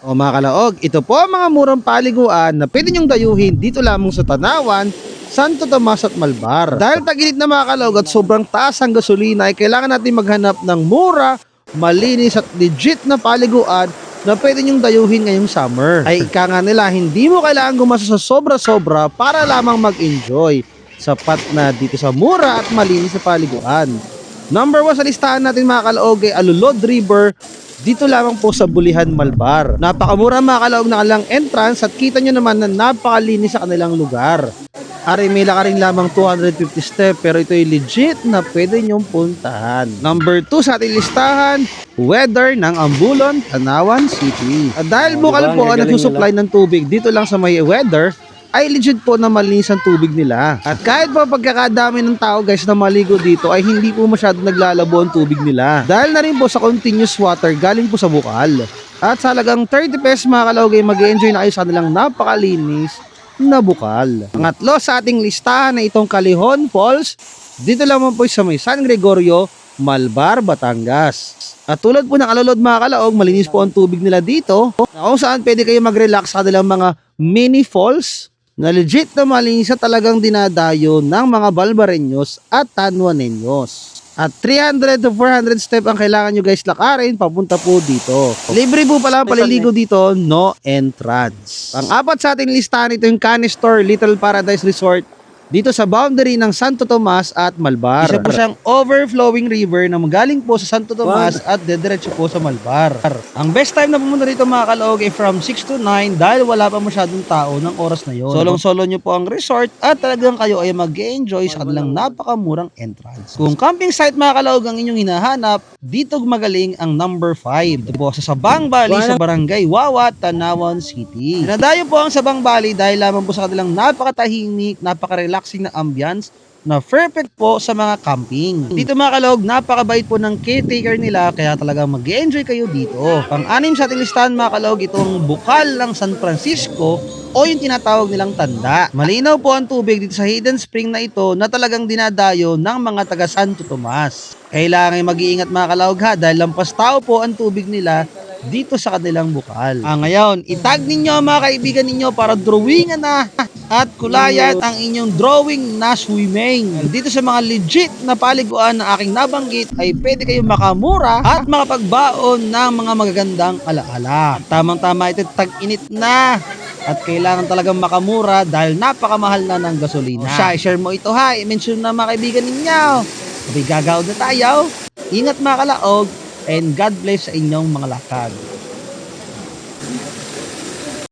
O mga kalaog, ito po ang mga murang paliguan na pwede nyong dayuhin dito lamang sa Tanawan, Santo Tomas at Malbar. Dahil tagilid na mga kalaog at sobrang taas ang gasolina ay kailangan natin maghanap ng mura, malinis at legit na paliguan na pwede nyong dayuhin ngayong summer. Ay ika nga nila, hindi mo kailangan gumasa sa sobra-sobra para lamang mag-enjoy. Sapat na dito sa mura at malinis na paliguan. Number 1 sa listahan natin mga kalaog ay Alulod River. Dito lamang po sa Bulihan, Malbar. Napakamura mga kalaog na kanilang entrance at kita nyo naman na napakalinis sa kanilang lugar. Ari may lakarin lamang 250 step pero ito ay legit na pwede nyong puntahan. Number 2 sa ating listahan, weather ng Ambulon, Tanawan City. At dahil bukal po ang nagsusupply ng tubig dito lang sa may weather, ay legit po na malinis ang tubig nila. At kahit pa pagkakadami ng tao guys na maligo dito ay hindi po masyado naglalabo ang tubig nila. Dahil na rin po sa continuous water galing po sa bukal. At sa halagang 30 pesos mga kalaog ay mag-enjoy na kayo sa kanilang napakalinis na bukal. Pangatlo sa ating listahan na itong Calihon Falls. Dito lamang po sa may San Gregorio, Malbar, Batangas. At tulad po ng Alulod mga kalaog, malinis po ang tubig nila dito. Na kung saan pwede kayo mag-relax sa kanilang mga mini falls na legit na malinis at talagang dinadayo ng mga Balbareños at Tanuaneños. At 300 to 400 step ang kailangan nyo guys lakarin papunta po dito. Libre po pala ang paliligo dito, no entrance. Pang-apat sa ating listahan ito yung Canistor Little Paradise Resort dito sa boundary ng Santo Tomas at Malbar. Isa po siyang overflowing river na magaling po sa Santo Tomas at dediretso po sa Malbar. Ang best time na pumunta dito mga kalaog ay from 6 to 9 dahil wala pa masyadong tao ng oras na yon. Solong-solo nyo po ang resort at talagang kayo ay mag-enjoy sa kanilang napakamurang entrance. Kung camping site mga kalaog ang inyong hinahanap, dito magaling ang number 5. Dito po sa Sabang Valley sa Barangay Wawa, Tanawan City. Nadayo po ang Sabang Valley dahil lamang po sa kanilang napakatahimik, napaka-relaxing na ambience na perfect po sa mga camping. Dito mga kalog, napakabait po ng caretaker nila kaya talagang mag-enjoy kayo dito. Pang-anim sa ating listahan mga kalog, itong Bukal ng San Francisco o yung tinatawag nilang Tanda. Malinaw po ang tubig dito sa hidden spring na ito na talagang dinadayo ng mga taga Santo Tomas. Kailangan mag-iingat mga kalog ha dahil lampas tao po ang tubig nila dito sa kanilang bukal. Ngayon, itag ninyo mga kaibigan ninyo para drawingan na at kulayan ang inyong drawing na swimming. Dito sa mga legit na paliguan na aking nabanggit ay pwede kayong makamura at makapagbaon ng mga magagandang alaala. Tamang-tama ito, tag-init na at kailangan talagang makamura dahil napakamahal na ng gasolina. Share mo ito ha, i-mention na mga kaibigan ninyo. Sabi gagawin na tayo. Ingat mga kalaog and God bless sa inyong mga lakad.